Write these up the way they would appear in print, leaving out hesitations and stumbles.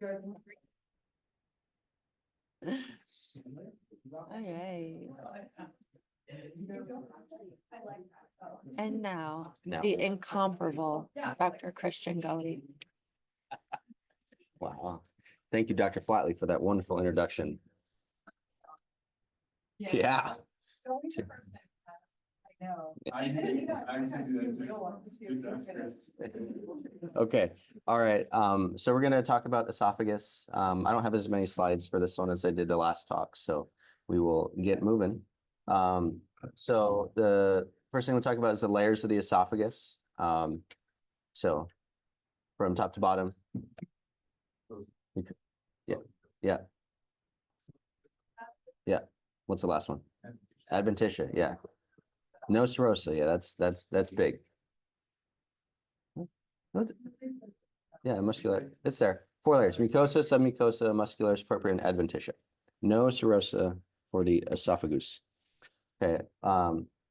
Okay. And now the incomparable Dr. Christian Gully. Wow. Thank you, Dr. Flatley, for that wonderful introduction. Yeah. Okay. All right. So we're going to talk about esophagus. I don't have as many slides for this one as I did the last talk, so we will get moving. So the first thing we'll talk about is the layers of the esophagus. So from top to bottom. Yeah. Yeah. Yeah. What's the last one? Adventitia. Yeah. No serosa. Yeah, that's big. What? Yeah, muscular. It's there. 4 layers: mucosa, submucosa, muscular, propria, and adventitia. No serosa for the esophagus. Okay.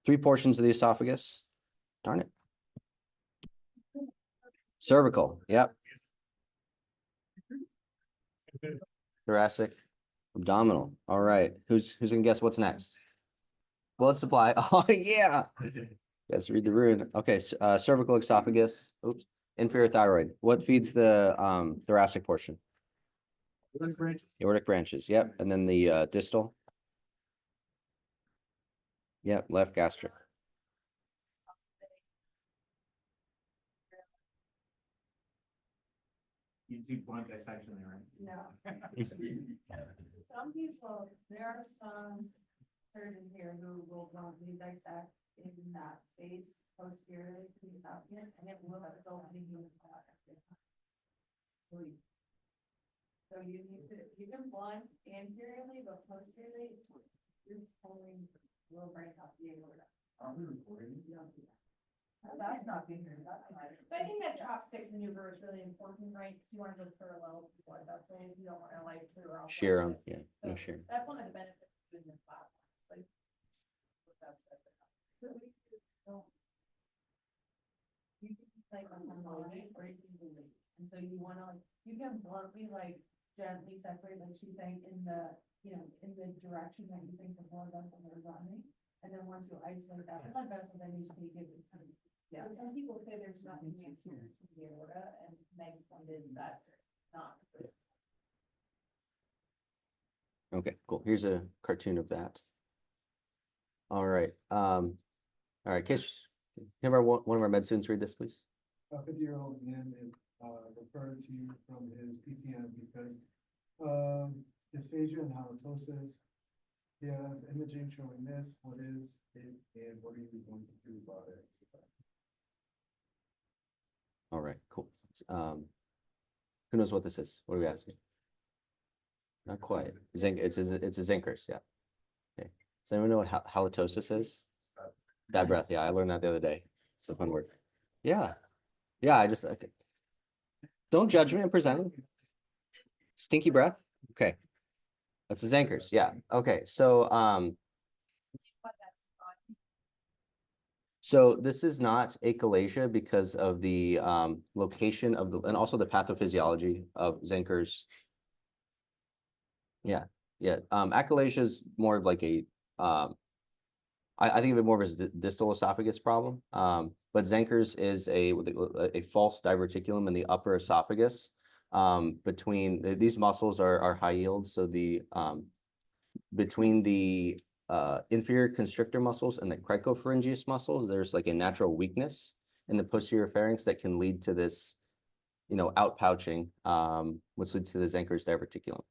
3 portions of the esophagus. Darn it. Cervical. Yep. Thoracic. Abdominal. All right. Who's gonna guess what's next? Blood supply. Oh yeah. Yes, read the rune. Okay, cervical, esophagus. Oops. Inferior thyroid. What feeds the thoracic portion? Aortic branches. Yep. And then the distal. Yep. Left gastric. You do blunt dissection there, right? No. Some people, there are some surgeons here who will bluntly dissect in that space posteriorly to the esophagus, and it will result in a human product. So you need to, you can blunt anteriorly, but posteriorly, you're pulling a little break off the aorta. That's not being here. But I think that chopstick maneuver is really important, right? Because you want to just parallel blood vessels. You don't want to like clear off. Shear them. Yeah. So No shear. that's one of the benefits of doing this platform. Like, You can like on the line or you can delete. And so you want to, you can bluntly like gently separate, like she's saying, in the, you know, in the direction that you think the blood vessels are running. And then once you isolate that blood vessel, then you can give it kind of. yeah, some people say there's nothing anterior to the aorta, and Meg pointed that's not. Okay, cool. Here's a cartoon of that. All right. All right, Kish, have one of our med students read this, please. A 50-year-old man is referred to you from his PCN because of dysphagia and halitosis. He has imaging showing this. What is it, and what are you going to do about it? All right, cool. Who knows what this is? What are we asking? Not quite. Zinc. It's a zincers. Yeah. Okay. Does anyone know what halitosis is? Bad breath. Yeah, I learned that the other day. It's a fun word. Yeah. Yeah. Okay. Don't judge me. I'm presenting. Stinky breath. Okay. That's a zincers. Yeah. Okay. So this is not achalasia because of the location of the, and also the pathophysiology of zincers. Yeah, yeah. Achalasia is more of like a, I think of it more as a distal esophagus problem. But Zenker's is a false diverticulum in the upper esophagus. Between these muscles are high yield, so the between the inferior constrictor muscles and the cricopharyngeus muscles, there's like a natural weakness in the posterior pharynx that can lead to this, outpouching, which leads to the Zenker's diverticulum.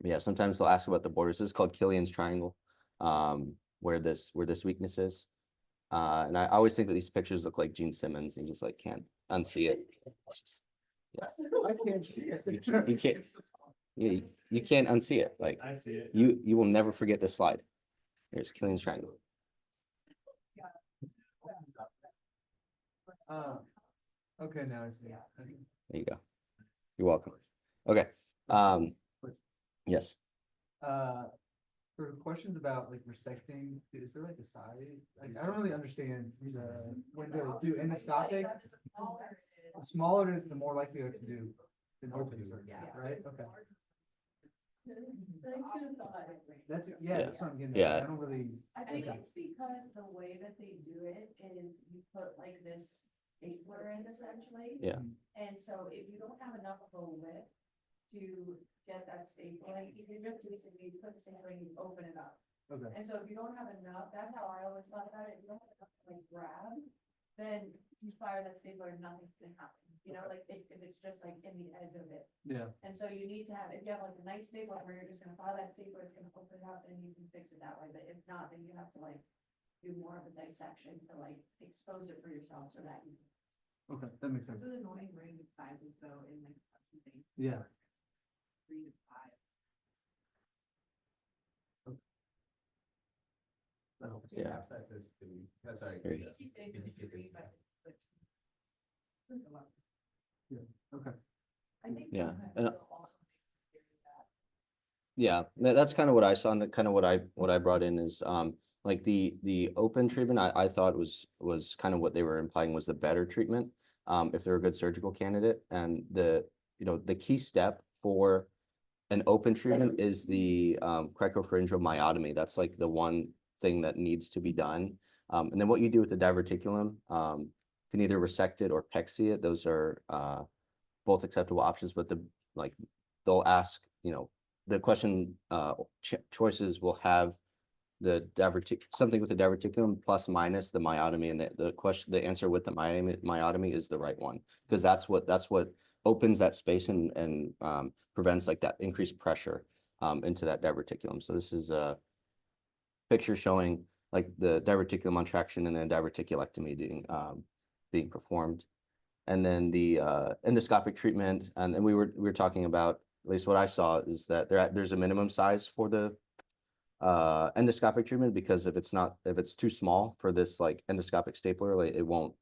Yeah, sometimes they'll ask about the borders. This is called Killian's triangle, where this weakness is. And I always think that these pictures look like Gene Simmons, and you just like can't unsee it. It's just, yeah. I can't see it. You can't. You can't unsee it. Like I see it. you will never forget this slide. Here's Killian's triangle. Okay, now I see. There you go. You're welcome. Okay. Yes. For questions about like resecting, is there like a size? Like, I don't really understand when to do endoscopic. The smaller it is, the more likely you have to do. an opening, Yeah. right? Okay. That's, yeah, Yeah. that's what I'm getting Yeah. at. I don't really, I think Okay. it's because the way that they do it is you put like this stapler in essentially. Yeah. And so if you don't have enough of a width to get that stapler, you can just basically put the stapler and you open it up. okay. And so if you don't have enough, that's how I always thought about it, if you don't have enough to like grab, then you fire that stapler and nothing's gonna happen. You know, like if it's just like in the edge of it. Yeah, And so you need to have, if you have like a nice big one where you're just gonna file that stapler, it's gonna open it up and you can fix it that way, but if not, then you have to like do more of a dissection to like expose it for yourself so that you. okay, that makes sense. It's an annoying range of sizes though in like production things. Yeah. 3 to 5. That helps. Yeah. That's sorry. Great. BT space is 3, but. Okay. I think. Yeah, sometimes and, they'll also make it that. Yeah, that's kind of what I saw, and kind of what I brought in is, like the open treatment, I thought was kind of what they were implying was the better treatment. If they're a good surgical candidate, and the key step for an open treatment is the cricopharyngeal myotomy. That's like the one thing that needs to be done. And then what you do with the diverticulum, can either resect it or pexy it. Those are both acceptable options, but they'll ask, the question choices will have something with the diverticulum plus minus the myotomy, and the answer with the myotomy is the right one, because that's what opens that space and prevents like that increased pressure into that diverticulum. So this is a picture showing like the diverticulum on traction and then diverticulectomy being performed. And then the endoscopic treatment, and then we were talking about, at least what I saw is that there's a minimum size for the endoscopic treatment, because if it's too small for this like endoscopic stapler, like it won't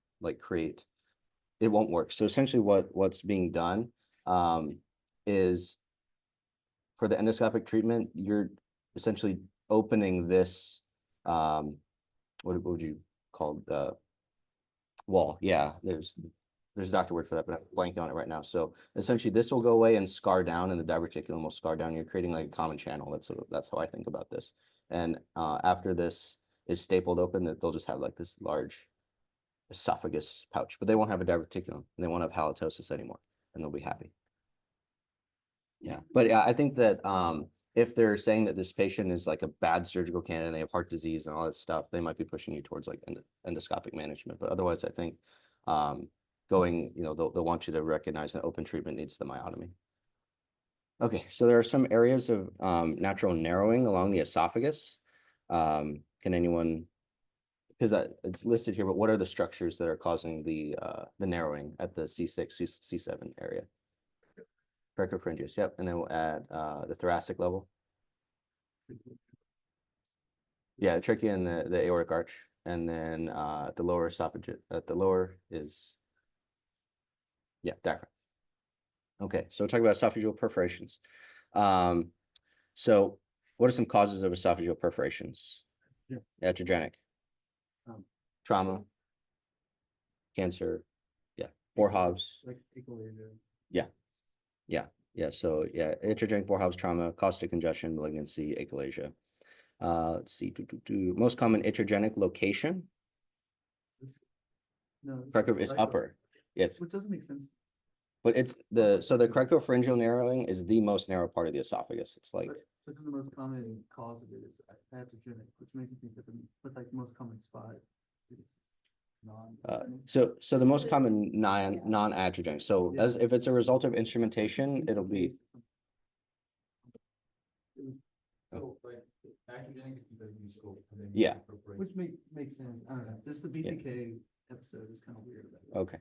work. So essentially what's being done is for the endoscopic treatment, you're essentially opening this what would you call the wall? Yeah, there's a doctor word for that, but I'm blanking on it right now. So essentially this will go away and scar down, and the diverticulum will scar down. You're creating like a common channel. That's how I think about this. And after this is stapled open, that they'll just have like this large esophagus pouch, but they won't have a diverticulum, and they won't have halitosis anymore, and they'll be happy. Yeah, but yeah, I think that if they're saying that this patient is like a bad surgical candidate and they have heart disease and all that stuff, they might be pushing you towards like endoscopic management. But otherwise, I think they'll want you to recognize that open treatment needs the myotomy. Okay, so there are some areas of natural narrowing along the esophagus. Can anyone, because it's listed here, but what are the structures that are causing the narrowing at the C6, C7 area? Cricopharyngeus, yep, and then at the thoracic level. Yeah, the trachea and the aortic arch, and then the lower esophagus, at the lower is, yeah, diaphragm. Okay, so we're talking about esophageal perforations. So what are some causes of esophageal perforations? Yeah. Iatrogenic, trauma, cancer, yeah, Boerhaave. Like achalasia. Yeah, so yeah, iatrogenic Boerhaave trauma, caustic congestion, malignancy, achalasia. Let's see, most common iatrogenic location, No. it's upper. Yes, Which doesn't make sense. but it's so the cricopharyngeal narrowing is the most narrow part of the esophagus. It's like, But then the most common cause of it is iatrogenic, which makes me think that but like the most common spot is non. so the most common non-iatrogenic. So as if it's a result of instrumentation, it'll be, So like academic is because you scope. and then Yeah. incorporate. Which makes sense. I don't know. Just the BTK episode is kind of weird. about it. okay.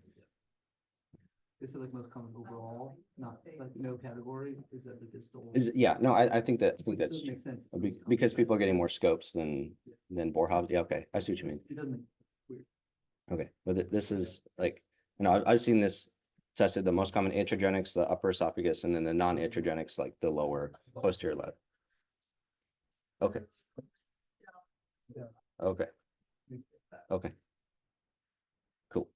Is it like most common overall, not like no category? Is that the distal? Yeah, no, I think that's Which true. doesn't make sense. Because people are getting more scopes than Boerhaave. Yeah, okay, I see what you mean. It doesn't make weird. Okay, but this is like, I've seen this tested, the most common iatrogenics, the upper esophagus, and then the non-iatrogenics, like the lower posterior lip. Okay. Yeah. Okay, okay. Cool.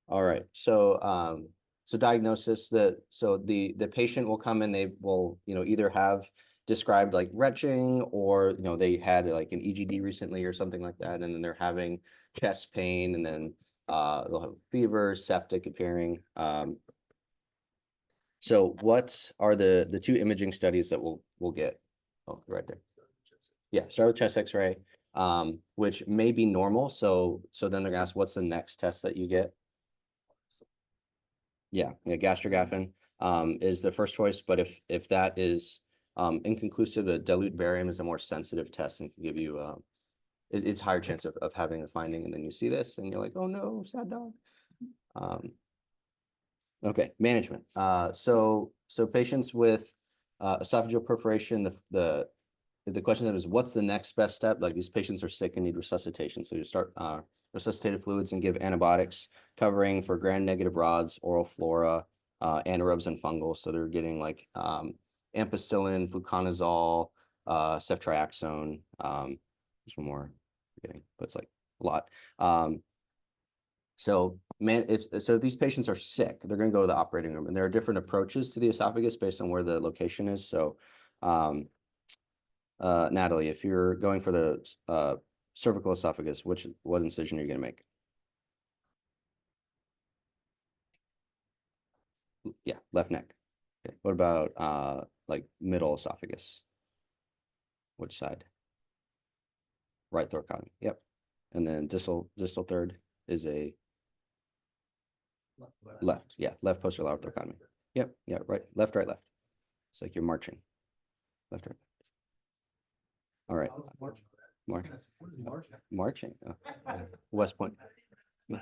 All right, so So diagnosis, so the patient will come in, they will, either have described like retching, or, they had like an EGD recently or something like that, and then they're having chest pain, and then they'll have fever, septic appearing. So what are the two imaging studies that we'll get? Oh, right there. Yeah, start with chest X-ray, which may be normal. So then they're gonna ask, what's the next test that you get? Yeah, gastrographin is the first choice, but if that is inconclusive, a dilute barium is a more sensitive test and can give you it's higher chance of having a finding, and then you see this and you're like, oh no, sad dog. Okay, management. So patients with esophageal perforation, the question is, what's the next best step? Like, these patients are sick and need resuscitation. So you start resuscitative fluids and give antibiotics covering for gram-negative rods, oral flora, anaerobes and fungal. So they're getting like ampicillin, fluconazole, ceftriaxone. There's one more I'm forgetting, but it's like a lot. So if these patients are sick, they're going to go to the operating room, and there are different approaches to the esophagus based on where the location is. So Natalie, if you're going for the cervical esophagus, what incision are you going to make? Yeah, left neck. Okay. What about like middle esophagus? Which side? Right thoracotomy. Yep. And then distal third is a left. Yeah, left posterior lateral thoracotomy. Yep. Yeah. Right. Left. Right. Left. It's like you're marching. Left. Right. All right. Marching. Oh. West Point. No.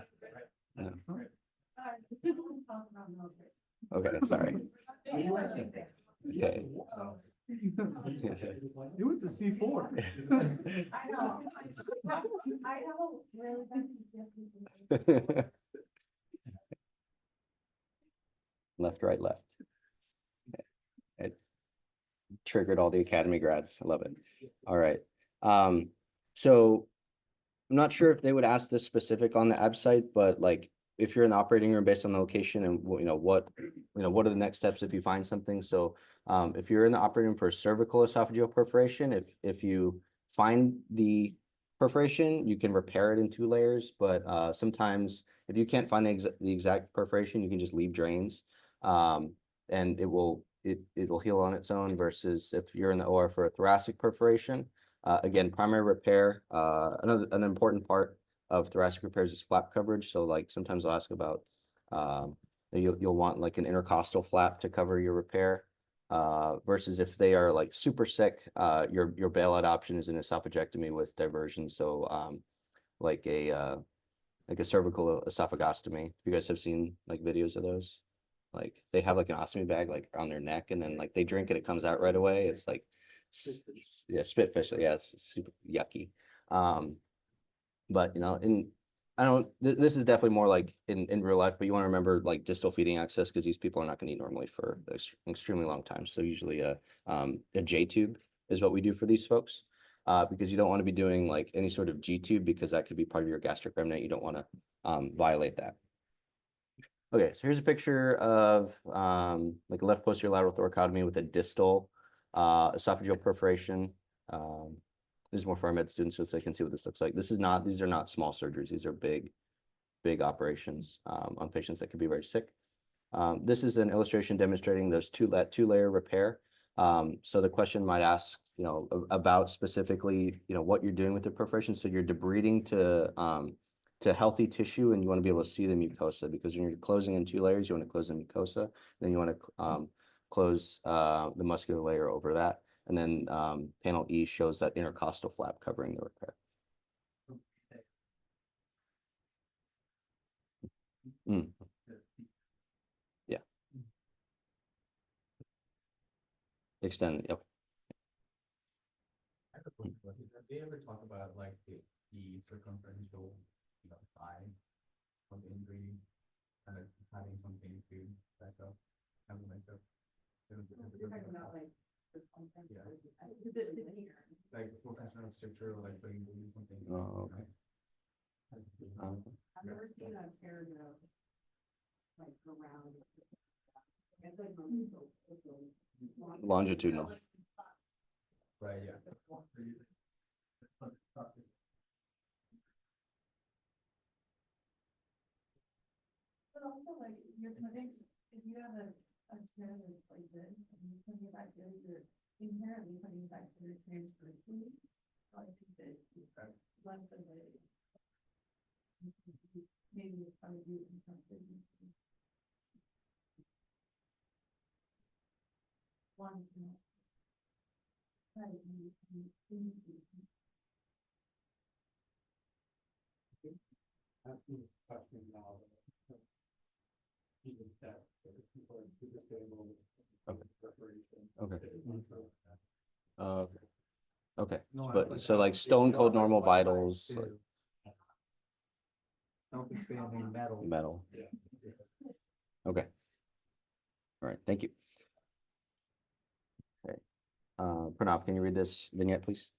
Okay, sorry. Okay. You went to C4. I know. I know, really. Left, right, left. It triggered all the academy grads. I love it. All right. So I'm not sure if they would ask this specific on the ABSITE, but like, if you're in the operating room based on the location and what are the next steps if you find something. So if you're in the operating room for cervical esophageal perforation, if you find the perforation, you can repair it in 2 layers, but sometimes if you can't find the exact perforation, you can just leave drains, and it will heal on its own, versus if you're in the OR for a thoracic perforation. Again, primary repair, an important part of thoracic repairs is flap coverage. So like sometimes I'll ask about, you'll want like an intercostal flap to cover your repair, versus if they are like super sick, your bailout option is an esophagectomy with diversion. So like a cervical esophagostomy. You guys have seen like videos of those? Like they have like an ostomy bag like on their neck, and then like they drink it, it comes out right away. It's like yeah, spit fish. Yeah, it's super yucky. But I don't, this is definitely more like in real life, but you want to remember like distal feeding access, because these people are not going to eat normally for an extremely long time. So usually a J tube is what we do for these folks, because you don't want to be doing like any sort of G tube, because that could be part of your gastric remnant. You don't want to violate that. Okay, so here's a picture of like a left posterior lateral thoracotomy with a distal esophageal perforation. This is more for our med students so they can see what this looks like. These are not small surgeries. These are big operations on patients that could be very sick. This is an illustration demonstrating those two-layer repair. So the question might ask, about specifically, what you're doing with the perforation. So you're debriding to healthy tissue, and you want to be able to see the mucosa, because when you're closing in 2 layers, you want to close the mucosa, then you want to close the muscular layer over that. And then panel E shows that intercostal flap covering the repair. Yeah. Extend. Yep. I have a quick question. Have they ever talked about like the circumferential size of the injury, kind of having something to back up, having like a like what kind of structure, or like doing something. Oh, okay. I've never seen that scared. like around. Longitudinal. Right, yeah. But also like your clinics, if you have a care that's like this, and you put your bacteria, you're inherently putting bacteria transfer to you. So I think that it's less of a. Maybe it's how you do something. One. Right. Absolutely. Question now. Even that, people are super stable. Okay. Preparation. Okay. Okay, No, I was but so like stone cold normal vitals, like Self-expanding metal. metal. Yeah. Okay. All right, thank you. Okay. Pranav, can you read this vignette, please?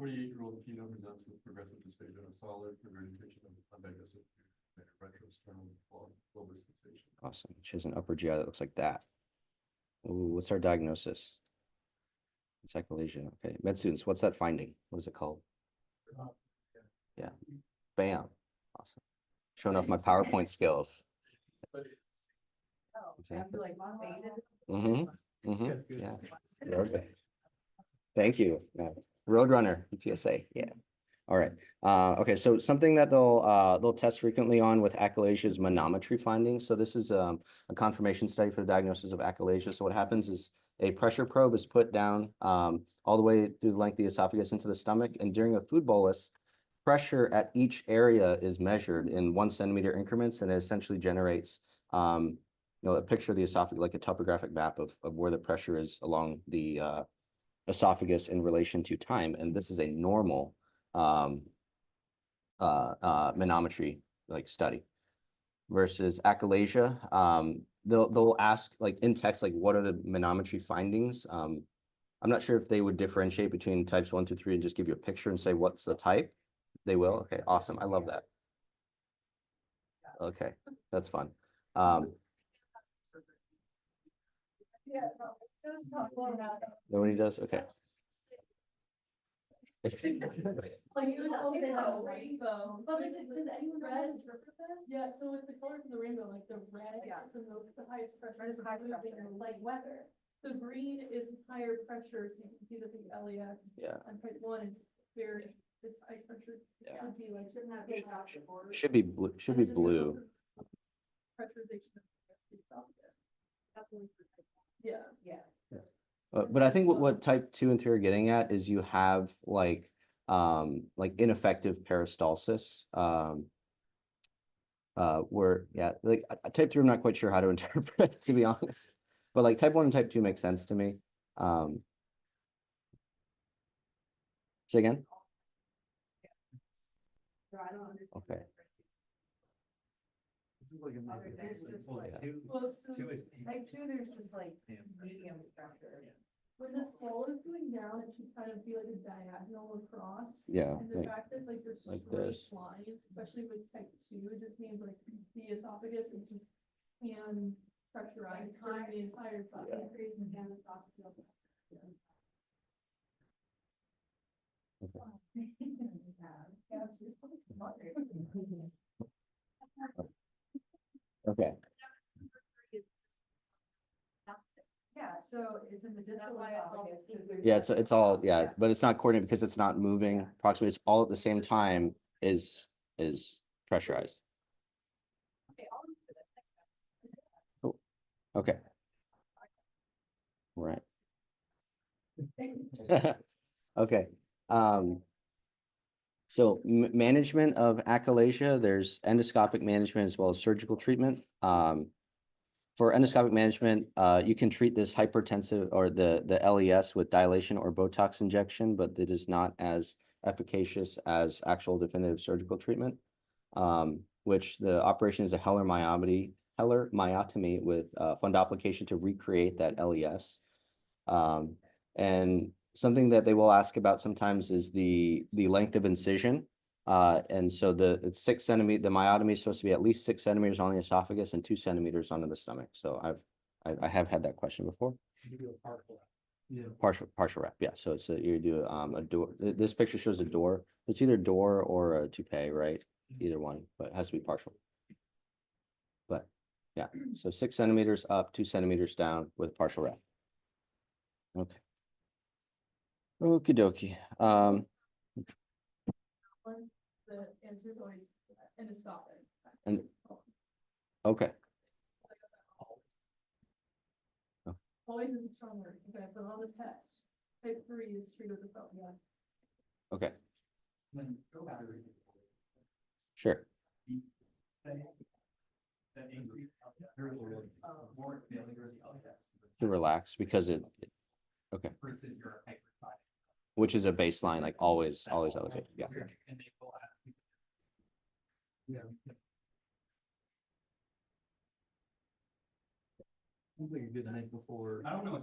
48-year-old female presents with progressive dysphagia of solid regurgitation of undigested food and retrosternal bulbous sensation. Awesome. She has an upper GI that looks like that. Ooh, what's our diagnosis? It's achalasia. Okay, med students, what's that finding? What is it called? Yeah. Bam. Awesome. Showing off my PowerPoint skills. Exactly. Yeah. Okay. Thank you. Yeah. Roadrunner, TSA. Yeah. All right. Okay. So something that they'll test frequently on with achalasia is manometry findings. So this is a confirmation study for the diagnosis of achalasia. So what happens is a pressure probe is put down all the way through the length of the esophagus into the stomach, and during a food bolus, pressure at each area is measured in 1 centimeter increments, and it essentially generates a picture of the esophagus, like a topographic map of where the pressure is along the esophagus in relation to time. And this is a normal manometry like study versus achalasia. They'll ask like in text, like what are the manometry findings? I'm not sure if they would differentiate between types 1 through 3 and just give you a picture and say what's the type. They will. Okay, awesome. I love that. Okay, that's fun. Nobody does. Okay. Like you know, they have a rainbow. But like, does anyone red interpret that? Yeah, so with the colors of the rainbow, like the red is the highest pressure. Red is high pressure. Like weather. So green is higher pressure, so you can see that the LES. Yeah. On type 1 is very, it's high pressure. Yeah. Would be like, shouldn't have been option. Should be blue. Should be blue. Pressurization of the esophagus. That's what we. Yeah. Yeah. But I think what type 2 and 3 are getting at is you have like ineffective peristalsis. Where like type 3 I'm not quite sure how to interpret, to be honest. But like type 1 and type 2 make sense to me. Say again? Okay. This is like a. There's just like- Two, Well, so two is. Type 2, there's just like Yeah. medium pressure. when the skull is going down, it should kind of be like a diagonal across. Yeah. And the fact that like there's like straight this. lines, especially with type 2, it just means like the esophagus is just hand pressurized through the entire body. Increase in hand esophageal. Okay. Yeah, so it's in the distal esophagus. 'Cause there's Yeah, that- it's all but it's not coordinated because it's not moving approximately. It's all at the same time is pressurized. Cool. Okay. Right. Okay. So management of achalasia, there's endoscopic management as well as surgical treatment. For endoscopic management, you can treat this hypertensive or the LES with dilation or Botox injection, but it is not as efficacious as actual definitive surgical treatment, which the operation is a Heller myotomy with fundoplication to recreate that LES. And something that they will ask about sometimes is the length of incision. And so it's 6 centimeter, the myotomy is supposed to be at least 6 centimeters on the esophagus and 2 centimeters onto the stomach. So I have had that question before. Partial wrap, yeah. So it's you do a door. This picture shows a door. It's either door or a toupee, right? Either one, but it has to be partial. But yeah, so 6 centimeters up, 2 centimeters down with partial wrap. Okay. Okie dokie. The answer is always endoscopic. And okay. Always is a strong word, okay, but on the test, type 3 is treated with yeah. Okay, Then go back to sure. that increase. More failure To relax because okay, versus your hypertrophy. which is a baseline, like always elevated. Yeah. And they will ask. Yeah. Seems like a good night before. I don't know.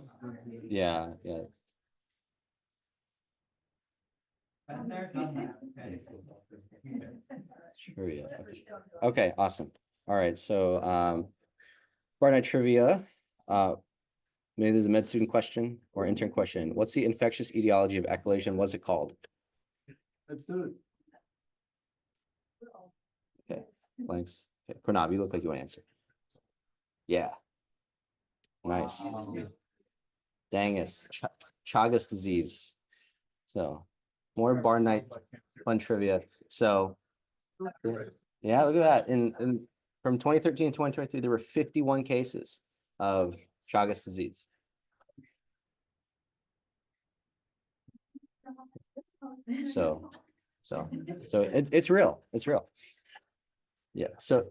Yeah. I've never done that. Okay. Sure, yeah. Okay, awesome. All right, so Bar night trivia. Maybe there's a med student question or intern question. What's the infectious etiology of echolation? What's it called? Let's do it. Okay, thanks. Okay, Pranav, you look like you want to answer. Yeah. Nice. Dangus, Chagas disease. So more bar night fun trivia. So yeah, look at that. In from 2013 to 2023, there were 51 cases of Chagas disease. So it's real. It's real. Yeah. So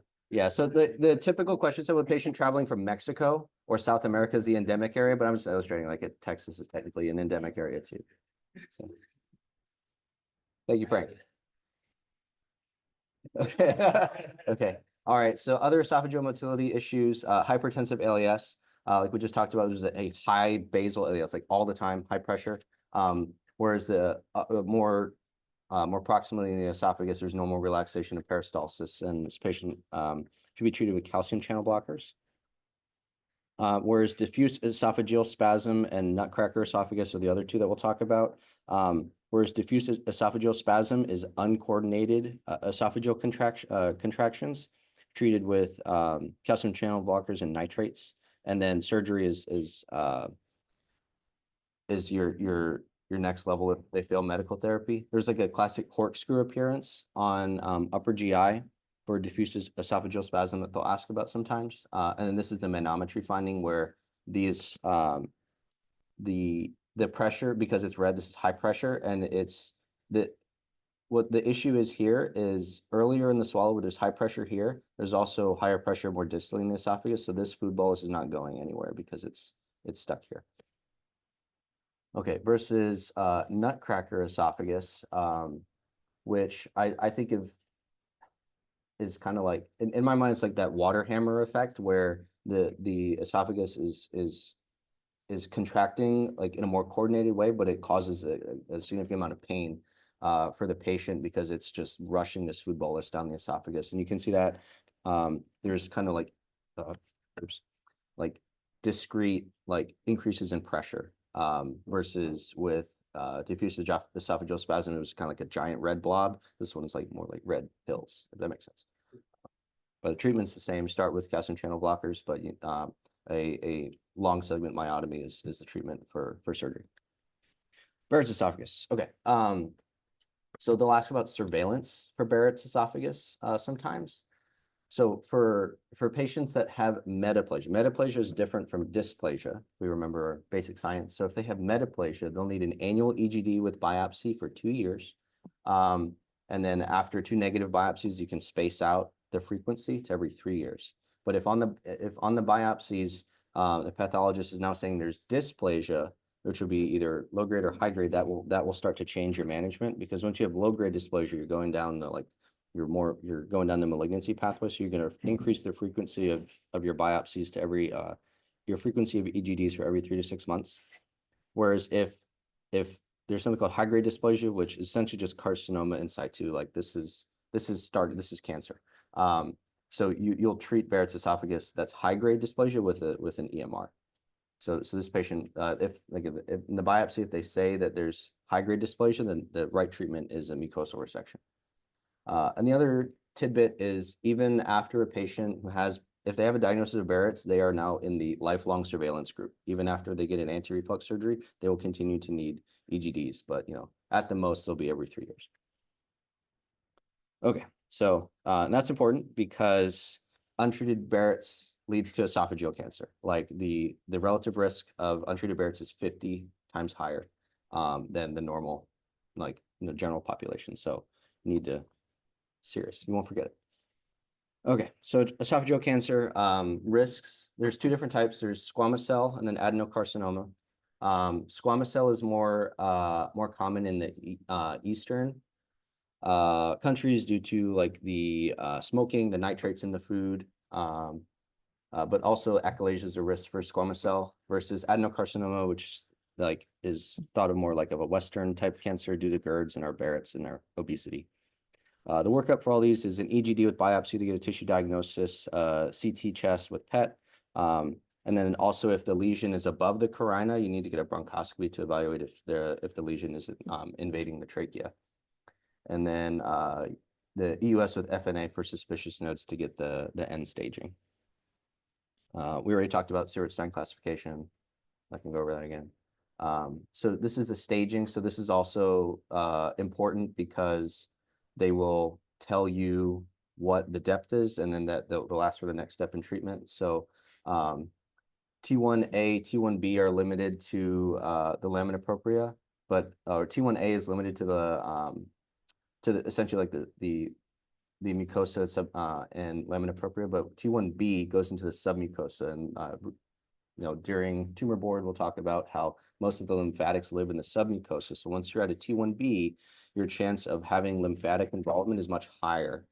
the typical question, so a patient traveling from Mexico or South America is the endemic area, but I'm just illustrating like Texas is technically an endemic area too. So thank you, Frank. Okay. Okay. All right. So other esophageal motility issues, hypertensive LAS, like we just talked about, there's a high basal LAS, like all the time, high pressure. Whereas the more proximally in the esophagus, there's normal relaxation of peristalsis, and this patient should be treated with calcium channel blockers. Whereas diffuse esophageal spasm and nutcracker esophagus are the other two that we'll talk about. Whereas diffuse esophageal spasm is uncoordinated esophageal contractions treated with calcium channel blockers and nitrates. And then surgery is your next level if they fail medical therapy. There's like a classic corkscrew appearance on upper GI for diffuse esophageal spasm that they'll ask about sometimes. And then this is the manometry finding where these the pressure, because it's red, this is high pressure, and it's what the issue is here is earlier in the swallow where there's high pressure here, there's also higher pressure more distally in the esophagus. So this food bolus is not going anywhere because it's stuck here. Okay, versus nutcracker esophagus, which I think of is kind of like in my mind, it's like that water hammer effect where the esophagus is contracting like in a more coordinated way, but it causes a significant amount of pain for the patient because it's just rushing this food bolus down the esophagus. And you can see that there's kind of like discrete like increases in pressure versus with diffuse esophageal spasm, it was kind of like a giant red blob. This one's like more like red pills, if that makes sense. But the treatment's the same. Start with calcium channel blockers, but a long segment myotomy is the treatment for surgery. Barrett's esophagus. Okay. So they'll ask about surveillance for Barrett's esophagus sometimes. So for patients that have metaplasia is different from dysplasia. We remember basic science. So if they have metaplasia, they'll need an annual EGD with biopsy for 2 years. And then after 2 negative biopsies, you can space out the frequency to every 3 years. But if on the biopsies, the pathologist is now saying there's dysplasia, which will be either low grade or high grade, that will start to change your management, because once you have low grade dysplasia, you're going down the you're going down the malignancy pathway. So you're going to increase the frequency of your biopsies to every your frequency of EGDs for every 3 to 6 months. Whereas if there's something called high-grade dysplasia, which is essentially just carcinoma in situ. Like this is cancer. So you'll treat Barrett's esophagus that's high-grade dysplasia with an EMR. So this patient, if in the biopsy, if they say that there's high-grade dysplasia, then the right treatment is a mucosal resection. And the other tidbit is even after a patient who has, if they have a diagnosis of Barrett's, they are now in the lifelong surveillance group. Even after they get an anti-reflux surgery, they will continue to need EGDs, but at the most, they'll be every 3 years. Okay, so and that's important because untreated Barrett's leads to esophageal cancer. Like the relative risk of untreated Barrett's is 50 times higher than the normal, like in the general population. So you need to, serious, you won't forget it. Okay, so esophageal cancer risks, there's 2 different types. There's squamous cell and then adenocarcinoma. Squamous cell is more common in the eastern countries due to like the smoking, the nitrates in the food, but also achalasia is a risk for squamous cell versus adenocarcinoma, which like is thought of more like of a Western type cancer due to GERDs and our Barrett's and our obesity. The workup for all these is an EGD with biopsy to get a tissue diagnosis, CT chest with PET. And then also if the lesion is above the carina, you need to get a bronchoscopy to evaluate if the lesion is invading the trachea. And then the EUS with FNA for suspicious nodes to get the end staging. We already talked about Siewert-Stein classification. I can go over that again. So this is the staging. So this is also important because they will tell you what the depth is, and then they'll ask for the next step in treatment. So T1A, T1B are limited to the lamina propria, but T1A is limited to the essentially like the mucosa and lamina propria, but T1B goes into the submucosa. And during tumor board, we'll talk about how most of the lymphatics live in the submucosa. So once you're at a T1B, your chance of having lymphatic involvement is much higher.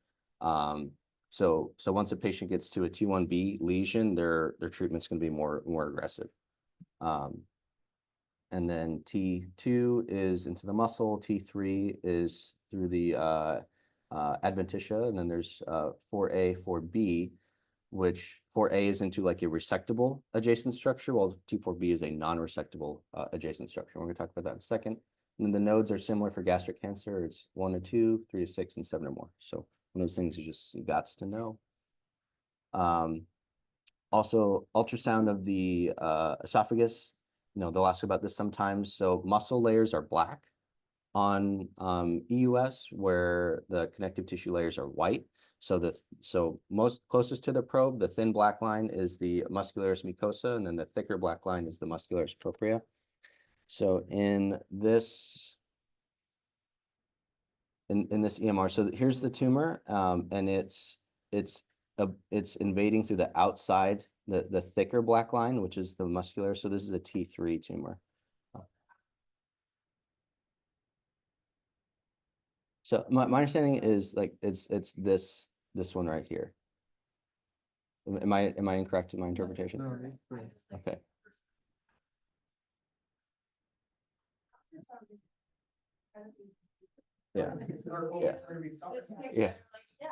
So once a patient gets to a T1B lesion, their treatment's going to be more aggressive. And then T2 is into the muscle, T3 is through the adventitia, and then there's 4A, 4B, which 4A is into like a resectable adjacent structure, while T4B is a non-resectable adjacent structure. We're going to talk about that in a second. And then the nodes are similar for gastric cancer. It's 1 to 2, 3 to 6, and 7 or more. So one of those things you got to know. Also, ultrasound of the esophagus. They'll ask about this sometimes. So muscle layers are black on EUS, where the connective tissue layers are white. So most closest to the probe, the thin black line is the muscularis mucosa, and then the thicker black line is the muscularis propria. So in this EMR, so here's the tumor, and it's invading through the outside, the thicker black line, which is the muscular. So this is a T3 tumor. So my understanding is like it's this one right here. Am I incorrect in my interpretation? No, Okay. Yeah. Yeah. Yeah.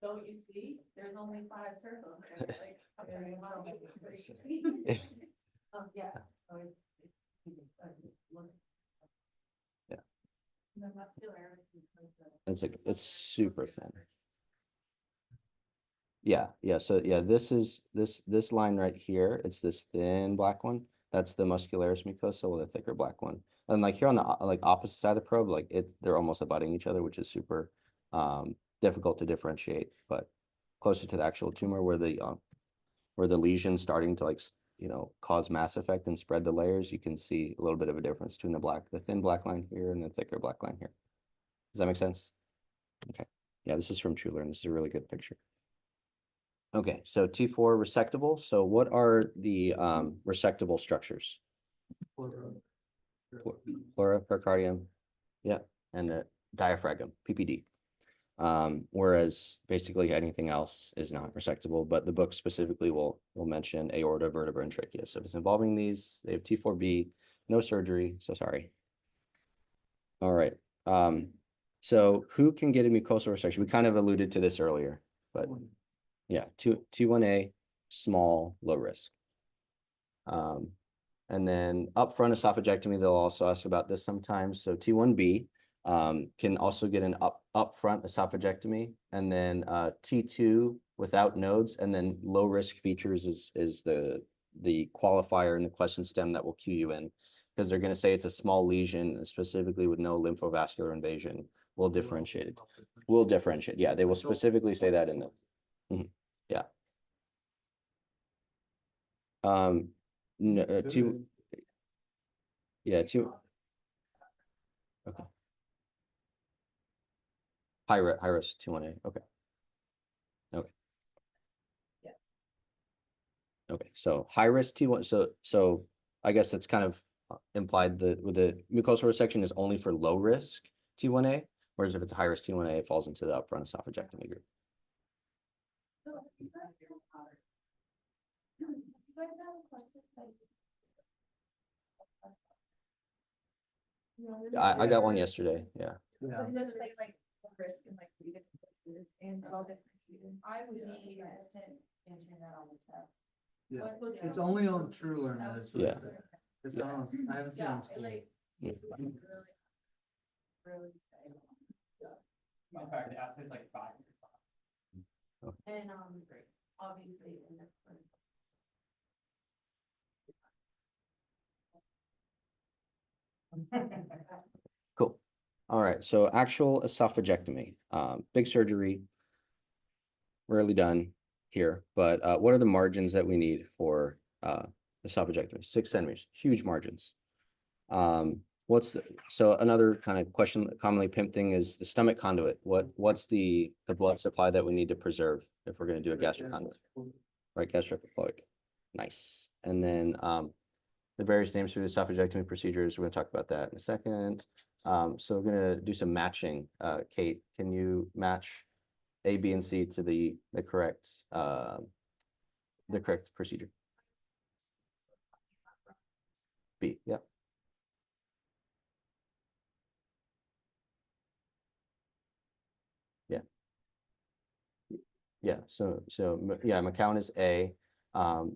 Don't you see? There's only 5 circles. And it's like, okay, wow. Yeah. Yeah. So Yeah. the muscular. It's super thin. Yeah. So yeah, this is this line right here. It's this thin black one. That's the muscularis mucosa with a thicker black one. And like here on the like opposite side of the probe, like they're almost abutting each other, which is super difficult to differentiate. But closer to the actual tumor where the lesion's starting to like cause mass effect and spread the layers, you can see a little bit of a difference between the thin black line here and the thicker black line here. Does that make sense? Okay. Yeah, this is from Schuler, and this is a really good picture. Okay, so T4 resectable. So what are the resectable structures? Pleura, pericardium, yeah, and the diaphragm, PPD. Whereas basically anything else is not resectable, but the book specifically will mention aorta, vertebra, and trachea. So if it's involving these, they have T4B, no surgery, so sorry. All right. So who can get a mucosal resection? We kind of alluded to this earlier, but yeah, T1A, small, low risk. And then upfront esophagectomy, they'll also ask about this sometimes. So T1B can also get an upfront esophagectomy, and then T2 without nodes, and then low risk features is the qualifier in the question stem that will cue you in, because they're going to say it's a small lesion, specifically with no lymphovascular invasion. We'll differentiate it. We'll differentiate. Yeah, they will specifically say that in the. Mhm. Yeah. No, two. Yeah, two. Okay. High risk T1A. Okay. Okay. Yes. Okay. So high risk T1. So I guess it's kind of implied that with the mucosal resection is only for low risk T1A, whereas if it's a high risk T1A, it falls into the upfront esophagectomy group. I got one yesterday. Yeah. Yeah. But just like risk in like 3 different places and all different treatments. I would need you guys to answer that on the test. Yeah, What- it's only on True Learn that it's. Yeah. It's not on, I haven't seen it on school. Yeah. Really say. In fact, the ABSITE's like 5 years. And, obviously in the. Cool. All right. So actual esophagectomy, big surgery, rarely done here, but what are the margins that we need for esophagectomy? 6 centimeters, huge margins. So another kind of question, commonly pimped thing is the stomach conduit. What's the blood supply that we need to preserve if we're going to do a gastric conduit? Right, gastric nice. And then the various names for the esophagectomy procedures, we're going to talk about that in a second. So we're going to do some matching. Kate, can you match A, B, and C to the correct procedure? B, yep. Yeah. Yeah, so yeah, McCown is A,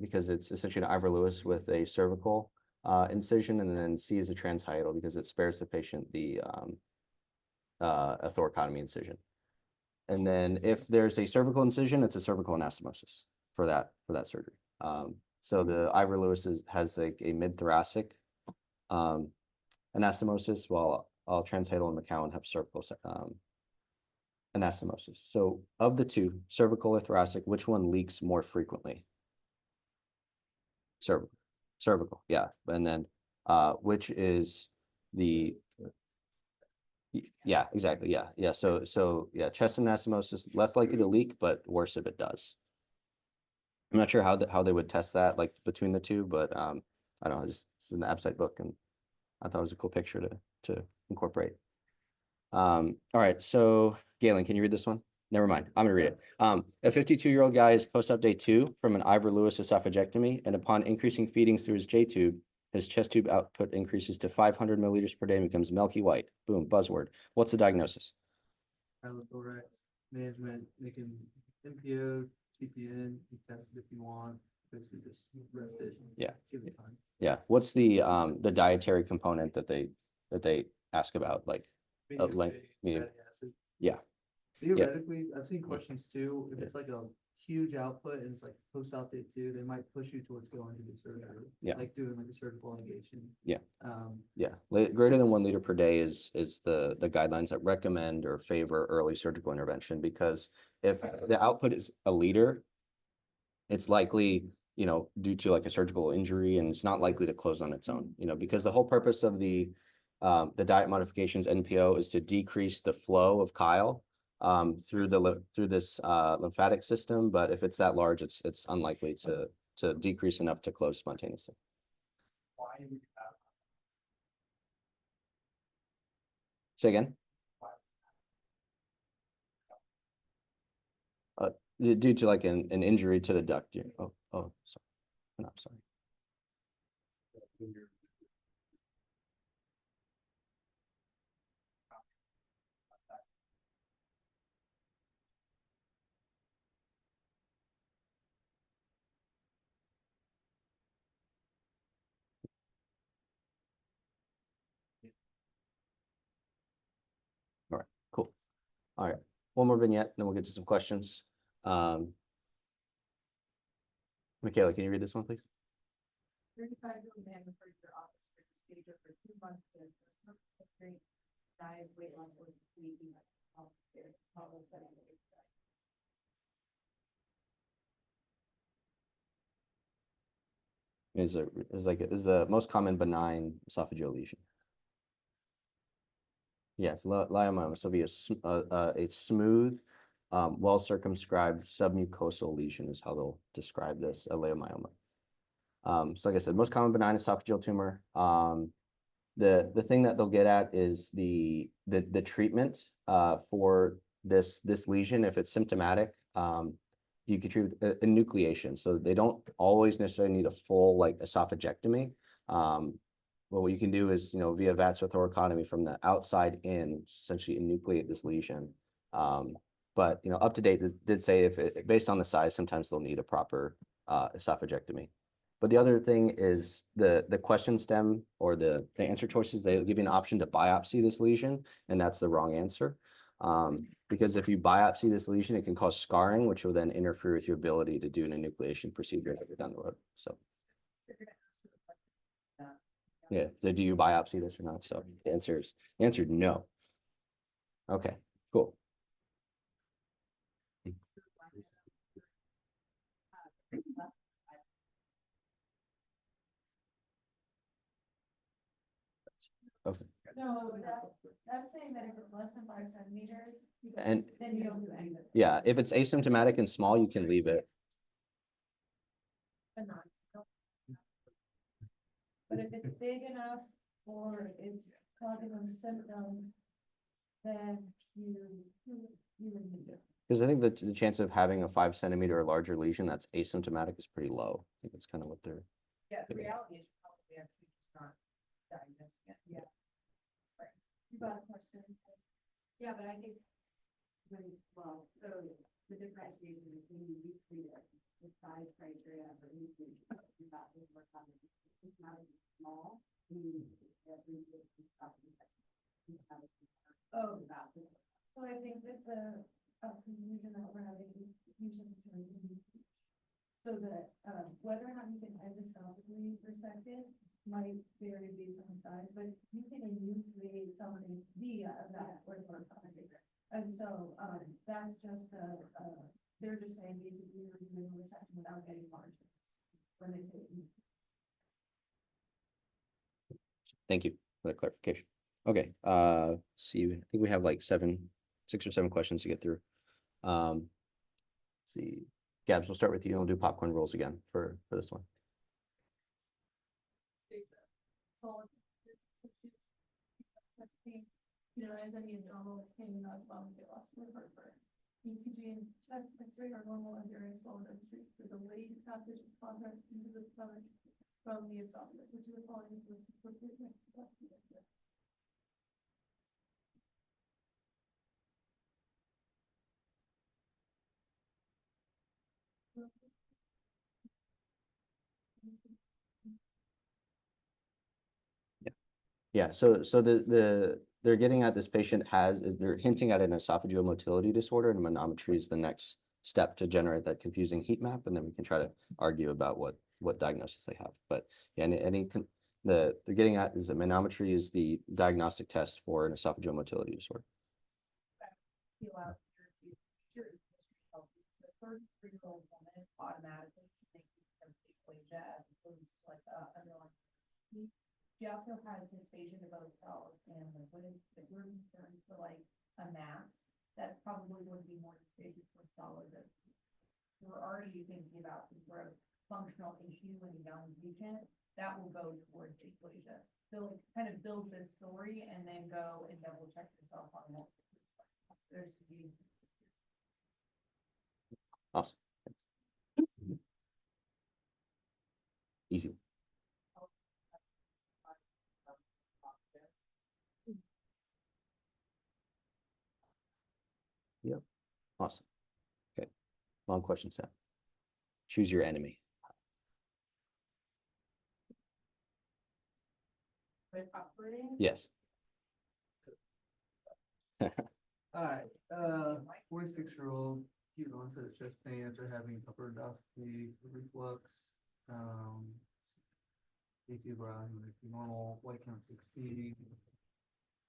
because it's essentially an Ivor Lewis with a cervical incision, and then C is a transhiatal because it spares the patient the a thoracotomy incision. And then if there's a cervical incision, it's a cervical anastomosis for that surgery. So the Ivor Lewis has like a mid-thoracic anastomosis, while transhiatal and McCown have cervical anastomosis. So of the two, cervical or thoracic, which one leaks more frequently? Cervical, yeah. And then which is the yeah, exactly. Yeah. So yeah, chest anastomosis less likely to leak, but worse if it does. I'm not sure how they would test that like between the two, but I don't know, just it's in the ABSITE book, and I thought it was a cool picture to incorporate. All right, so Galen, can you read this one? Never mind, I'm gonna read it. A 52-year-old guy is post-op day 2 from an Ivor Lewis esophagectomy, and upon increasing feedings through his J tube, his chest tube output increases to 500 milliliters per day and becomes milky white. Boom, buzzword. What's the diagnosis? Pylothorax management, they can MPO, TPN, you test it if you want, basically just rest it. Yeah. Give it time. Yeah, what's the dietary component that they ask about, like length, medium? Fatty acid. Yeah. Theoretically, I've seen questions too, if Yeah. it's like a huge output and it's like post-op day 2, they might push you towards going to do surgery. Yeah. Like doing like a surgical ligation. Yeah. Um, Yeah, greater than 1 liter per day is the guidelines that recommend or favor early surgical intervention, because if the output is a liter, it's likely, due to like a surgical injury, and it's not likely to close on its own, because the whole purpose of the diet modifications NPO is to decrease the flow of chyle through this lymphatic system. But if it's that large, it's unlikely to decrease enough to close spontaneously. Why would you have? Say again. Due to like an injury to the duct. Oh, sorry. No, sorry. All right, one more vignette, then we'll get to some questions. Michaela, can you read this one, please? 35-year-old man referred to your office for dysphagia for 2 months with history, diet, weight loss, or bleeding. Is the most common benign esophageal lesion. Yes, leiomyoma, so be a smooth, well circumscribed submucosal lesion is how they'll describe this, a leiomyoma. So like I said, most common benign esophageal tumor. The thing that they'll get at is the treatment for this lesion. If it's symptomatic, you could treat with enucleation. So they don't always necessarily need a full like esophagectomy. But what you can do is, via thoracotomy from the outside in, essentially enucleate this lesion. But up to date, this did say based on the size, sometimes they'll need a proper esophagectomy. But the other thing is the question stem or the answer choices, they'll give you an option to biopsy this lesion, and that's the wrong answer. Because if you biopsy this lesion, it can cause scarring, which will then interfere with your ability to do an enucleation procedure later down the road. So. Yeah, so do you biopsy this or not? So the answer is no. Okay, cool. Okay. No, that's saying that if it's less than 5 centimeters, And then you don't do anything. yeah, if it's asymptomatic and small, you can leave it. But if it's big enough or it's causing them symptoms, then you would need it. Because I think the chance of having a 5 centimeter or larger lesion that's asymptomatic is pretty low. I think that's kind of what they're. Yeah, the reality is probably actually just not diagnosing it. Yeah. Right. You got a question? Yeah, but I think, well, so the differentiation between the size criteria for inclusion, that is more common. It's not as small, meaning that we would be stopping. Oh, so I think that the confusion that we're having is confusion between. So that whether or not you can endoscopically resect it might vary based on size, but you can enucleate something via that orthoscopic. And so that's just they're just saying basically you're doing a resection without getting margins when they say. Thank you for that clarification. Okay, see, I think we have like 6 or 7 questions to get through. Let's see, Gabs, we'll start with you and we'll do popcorn rolls again for this one. As any abdominal pain, not vomiting, loss of heartburn. ECG and chest X-ray are normal and during swollen streets. The delayed passage of contacts into the stomach from the esophagus, which is the following is listed for treatment. Yeah, so they're getting at this patient they're hinting at an esophageal motility disorder, and manometry is the next step to generate that confusing heat map, and then we can try to argue about what diagnosis they have. But yeah, they're getting at is that manometry is the diagnostic test for an esophageal motility disorder. The 33-year-old woman automatically thinks of dysplasia as opposed to like underlying. She also has dysphagia of both cells, and what is the we're concerned for like a mass, that's probably going to be more dysphagia for solid. We're already thinking about some sort of functional issue in a young patient that will go towards dysplasia. So kind of build this story and then go and double check yourself on what there's to be. Awesome. Easy. Yep. Awesome. Okay. Long question set. Choose your enemy. With operating? Yes. Alright, 46-year-old, acute onset of chest pain after having upper endoscopy, reflux, AP brown, normal, white count 16.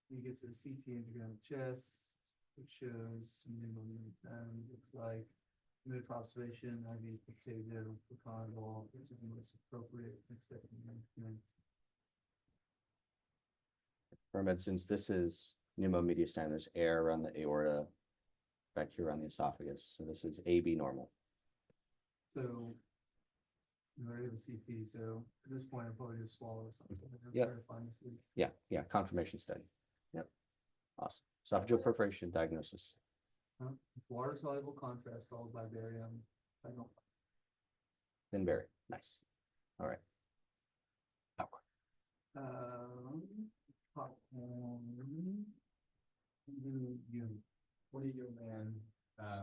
He gets a CT angiogram of chest, which shows pneumonia, and looks like mid prostration, IV potato, proconazole, which is the most appropriate next step in management. Permit, since this is pneumomediastinum, there's air around the aorta, bacteria around the esophagus, so this is AB normal. So. We already have a CT, so at this point, I'll probably just swallow something. and Yep. verify this leak. Yeah, confirmation study. Yep. Awesome. Esophageal perforation diagnosis. Water soluble contrast followed by barium. I don't. Then very nice. All right. Popcorn. What do you, man?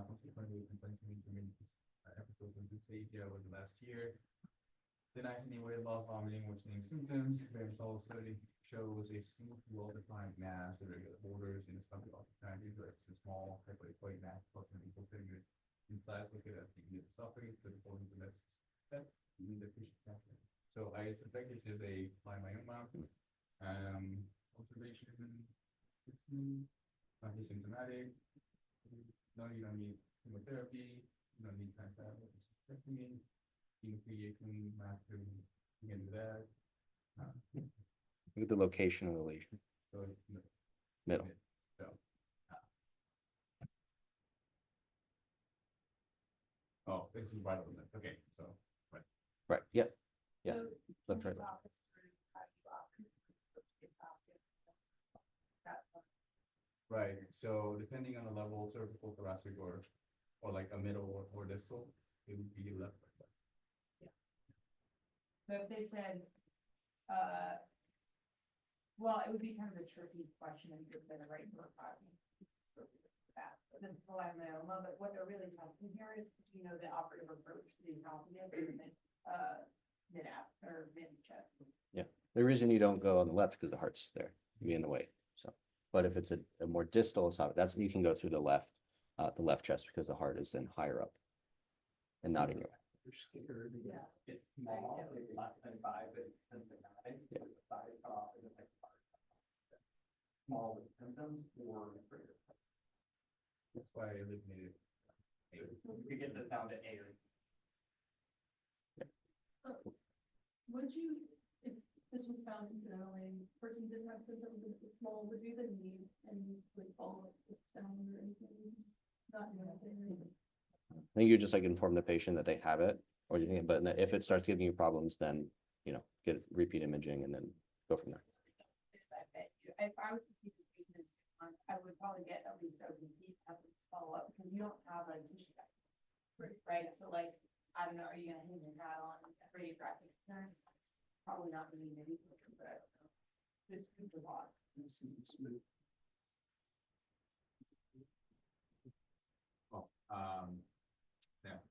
Consequently, complaints from episodes of dysphagia over the last year. The nice weight loss, vomiting, worsening symptoms. Very follow study shows a smooth, well-defined mass with regular borders in the stomach occupancy, but it's a small, hypoechoic mass, approximately equal figure. Inside, look at the esophagus, the borders of that in the tissue capture. So I suspect this is a myeloma. Observation, asymptomatic. No, you don't need chemotherapy. You don't need hysterectomy. Hemophilia, master, you can do that. Look at the location of the lesion. So it's Middle. So. Oh, this is right on the, okay, so, right. Right. Yep. Yeah. So, Left, right. office through, how do you operate? That's one. Right, so depending on the level, cervical, thoracic, or like a middle or distal, it would be left. So if they said, well, it would be kind of a tricky question if you're gonna write for a project. But this is the myeloma, but what they're really testing here is, you know, the operative approach to the esophagus and mid-app or mid-chest. The reason you don't go on the left because the heart's there, be in the way. So, but if it's a more distal esophagus, that's you can go through the left chest because the heart is then higher up and not in your way. You're scared. Yeah. It's small, it's less than 5, but it's 10 to 9. Yeah. So the size cutoff is like small with symptoms or greater. That's why I eliminated. You could get this down to 8. Would you, if this was found incidentally, person didn't have symptoms and it was small, would you then need any like follow-up with sound or anything? Not anything. I think you just like inform the patient that they have it, or you think, but if it starts giving you problems, then get repeat imaging and then go from there. I bet you, if I was to see the patient in 6 months, I would probably get at least a repeat as a follow-up because you don't have like tissue diagnosis. Right, so like, I don't know, are you gonna hang your hat on radiographic nurse? Probably not really maybe, but I don't know. Just food for thought. Oh, yeah.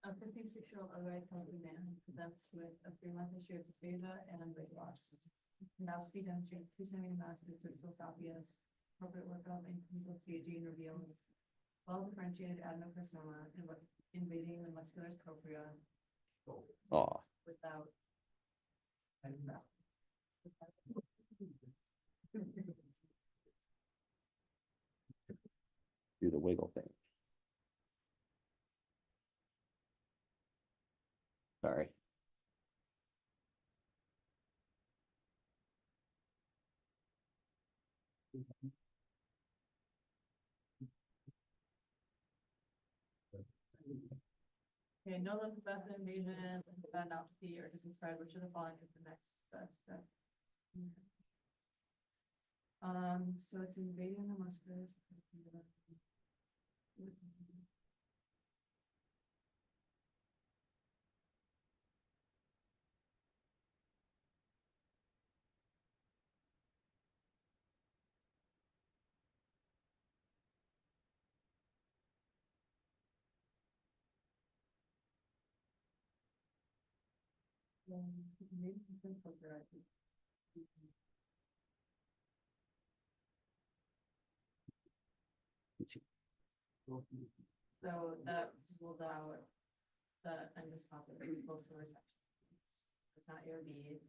A 56-year-old otherwise healthy man presents with a 3-month history of dysphagia and weight loss. Endoscopy demonstrates 2 centimeter mass of distal esophagus. Appropriate workup and clinical staging reveals well-differentiated adenocarcinoma and invading the muscularis propria Oh, without. do the wiggle thing. Sorry. Okay, no less best invasion, lymphadenopathy, or describe which of the following is the next best step. So it's invading the muscles. Maybe some simple So that rules out the endoscopic closer resection. It's not ARB.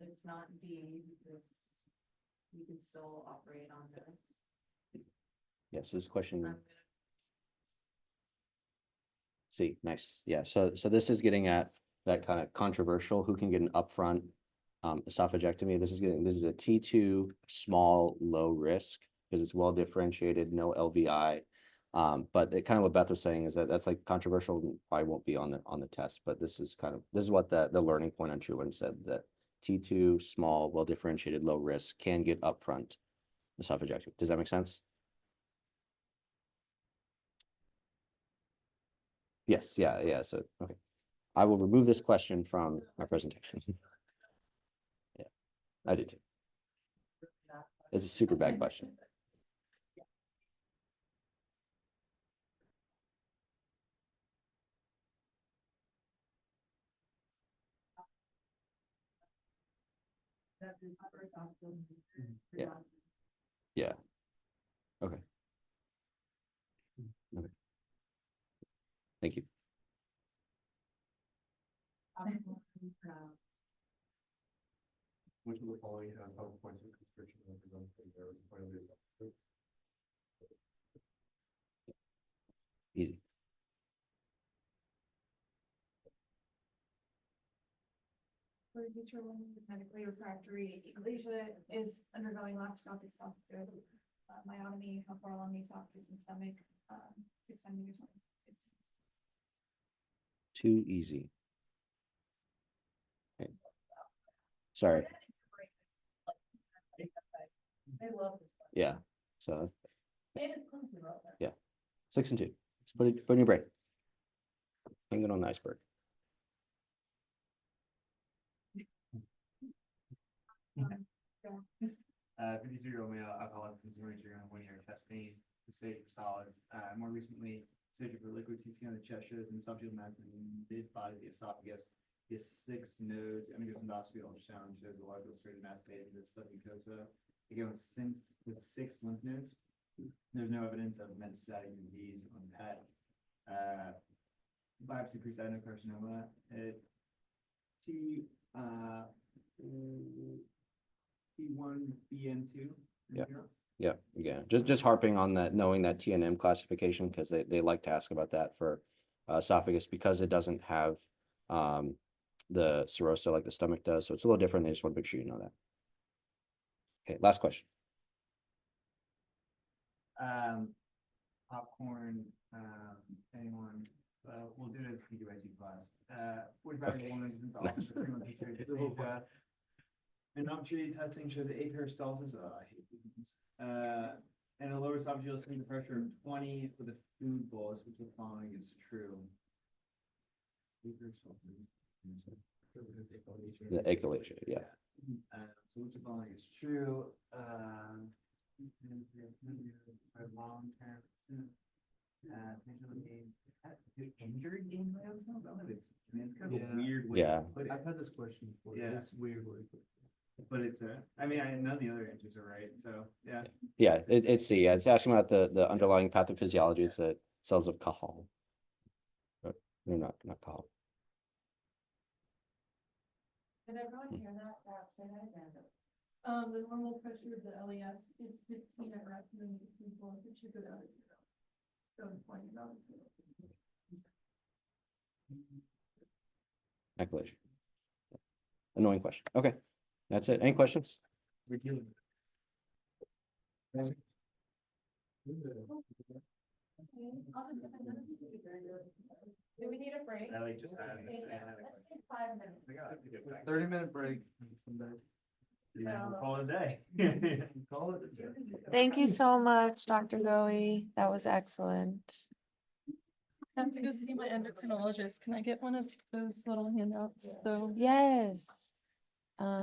It's not D because you can still operate on this. Yes, this question. I'm See, nice. Yeah, so this is getting at that kind of controversial, who can get an upfront esophagectomy. This is a T2 small, low risk because it's well differentiated, no LVI. But it kind of what Beth was saying is that that's like controversial, and probably won't be on the test, but this is what the learning point on Truin said, that T2 small, well differentiated, low risk can get upfront esophagectomy. Does that make sense? Yes, yeah, so, okay. I will remove this question from my presentation. Yeah, I did too. It's a super bad question. Yeah. Yeah. Okay. Okay. Thank you. Which of the following have health points of constriction represented there as part of the esophagus? Easy. For determining the medically refractory achalasia is undergoing laparoscopic esophageal myotomy, how far along the esophagus and stomach, 6 centimeters long distance. Too easy. Okay. Sorry. I love this. Yeah. So And it's clinically relevant. yeah, 6 and 2. Just put it in your brain. Hang it on the iceberg. 53-year-old male, alcoholic consumer, on 1 year chest pain, dysphagia for solids. More recently, surgery for liquid CT on the chest shows and esophageal mass in the mid body of the esophagus. He has 6 nodes. Undergoes endoscopy ultrasound shows a large ulcerated mass made in the submucosa. Again, with 6 lymph nodes. There's no evidence of metastatic disease on PET. Biopsy proves adenocarcinoma. T1 BN2. Yeah. Yeah, just harping on that, knowing that TNM classification, because they like to ask about that for esophagus, because it doesn't have the serosa like the stomach does, so it's a little different. They just want to make sure you know that. Okay, last question. Popcorn, anyone, we'll do it as PQIT class. 45 year woman is Nice. And untreated testing shows aperistalsis. Oh, I hate these ones. And a lower esophageal sphincter pressure of 20 with a food bolus, which the following is true. The achalasia, yeah. So which the following is true? Long term. Injured game plans? It's kind of a weird way Yeah. to put it. I've had this question before. Yeah. It's weird. But it's I mean, none of the other answers are right, so, yeah. Yeah, it's C. Yeah, it's asking about the underlying pathophysiology. It's the cells of Cajal. But they're not Cajal. Did everyone hear that? Say that again. The normal pressure of the LES is 15 at rest, and then you can influence it should go down to 0. So it's pointing down to 0. Achalasia. Annoying question. Okay, that's it. Any questions? Do we need a break? I like just added. Let's take 5 minutes. 30-minute break. Yeah, we'll call it a day. Call it a day. Thank you so much, Dr. Goey. That was excellent. I have to go see my endocrinologist. Can I get one of those little handouts though? Yes.